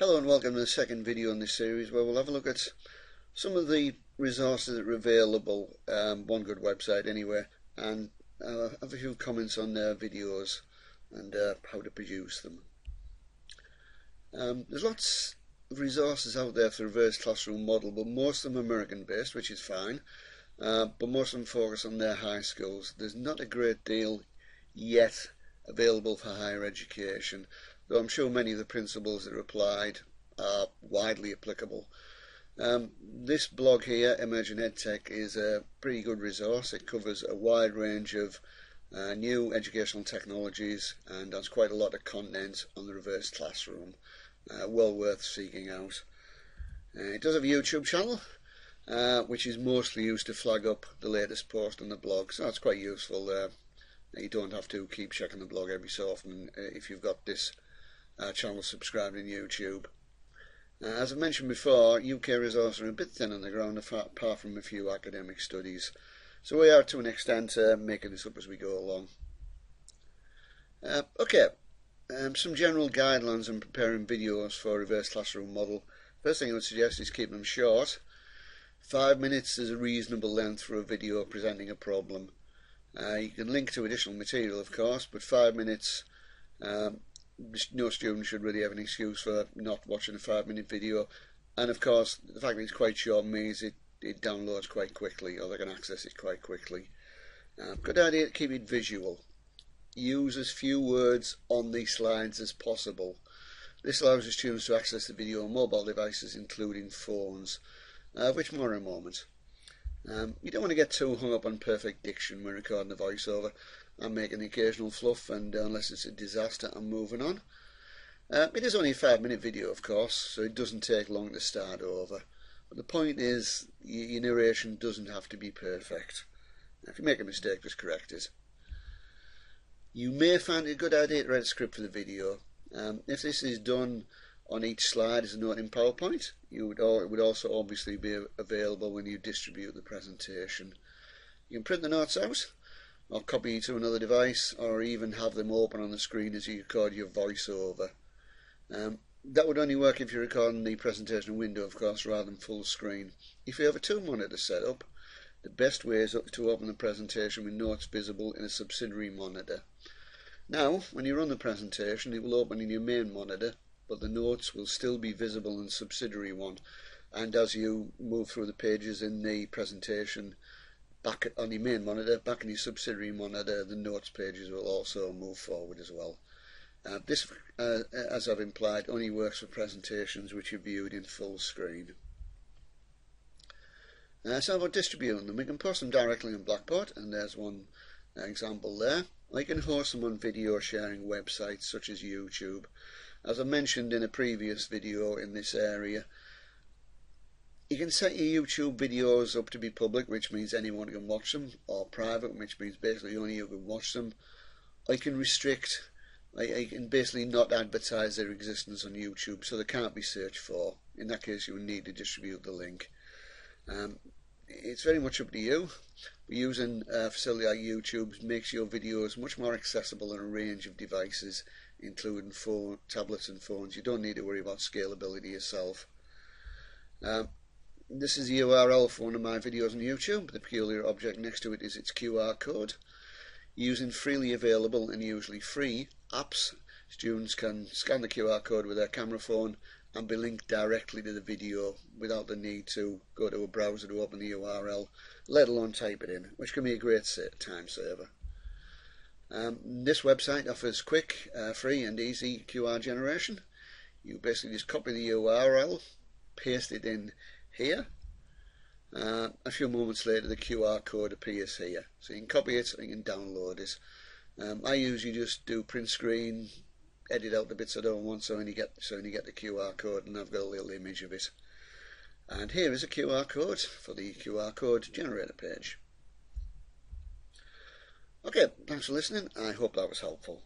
Hello and welcome to the second video in this series where we'll have a look at some of the resources that are available, one good website anyway, and have a few comments on their videos and how to produce them. There's lots of resources out there for the reverse classroom model, but most of them are American based, which is fine, but most of them focus on their high schools. There's not a great deal yet available for higher education, though I'm sure many of the principles that are applied are widely applicable. This blog here, Emerging EdTech, is a pretty good resource. It covers a wide range of new educational technologies and has quite a lot of content on the reverse classroom. Well worth seeking out. It does have a YouTube channel, which is mostly used to flag up the latest post on the blog, so that's quite useful. You don't have to keep checking the blog every so often if you've got this channel subscribed in YouTube. As I mentioned before, UK resources are a bit thin on the ground apart from a few academic studies, so we are to an extent making this up as we go along. Some general guidelines on preparing videos for a reverse classroom model. First thing I would suggest is keep them short. 5 minutes is a reasonable length for a video presenting a problem. You can link to additional material, of course, but 5 minutes, no student should really have an excuse for not watching a 5-minute video. And of course, the fact that it's quite short means it downloads quite quickly, or they can access it quite quickly. Good idea to keep it visual. Use as few words on the slides as possible. This allows the students to access the video on mobile devices, including phones, which more in a moment. You don't want to get too hung up on perfect diction when recording a voiceover. I'm making the occasional fluff, and unless it's a disaster, I'm moving on. It is only a 5-minute video, of course, so it doesn't take long to start over. But the point is, your narration doesn't have to be perfect. If you make a mistake, just correct it. You may find it a good idea to write a script for the video. If this is done on each slide as a note in PowerPoint, it would also obviously be available when you distribute the presentation. You can print the notes out, or copy to another device, or even have them open on the screen as you record your voiceover. That would only work if you're recording the presentation window, of course, rather than full screen. If you have a 2-monitor setup, the best way is to open the presentation with notes visible in a subsidiary monitor. Now, when you run the presentation, it will open in your main monitor, but the notes will still be visible in the subsidiary one. And as you move through the pages in the presentation, back on your main monitor, back in your subsidiary monitor, the notes pages will also move forward as well. This, as I've implied, only works for presentations which are viewed in full screen. So about distributing them, we can post them directly on Blackboard, and there's one example there. I can host them on video sharing websites such as YouTube. As I mentioned in a previous video in this area, you can set your YouTube videos up to be public, which means anyone can watch them, or private, which means basically only you can watch them. I can restrict, I can basically not advertise their existence on YouTube, so they can't be searched for. In that case, you would need to distribute the link. It's very much up to you. But using a facility like YouTube makes your videos much more accessible on a range of devices, including tablets and phones. You don't need to worry about scalability yourself. This is the URL for one of my videos on YouTube. The peculiar object next to it is its QR code. Using freely available and usually free apps, students can scan the QR code with their camera phone and be linked directly to the video without the need to go to a browser to open the URL, let alone type it in, which can be a great time saver. This website offers quick, free and easy QR generation. You basically just copy the URL, paste it in here. A few moments later the QR code appears here, so you can copy it and you can download it. I usually just do print screen, edit out the bits I don't want, so when you get the QR code, and I've got a little image of it. And here is a QR code for the QR code generator page. Okay, thanks for listening. I hope that was helpful.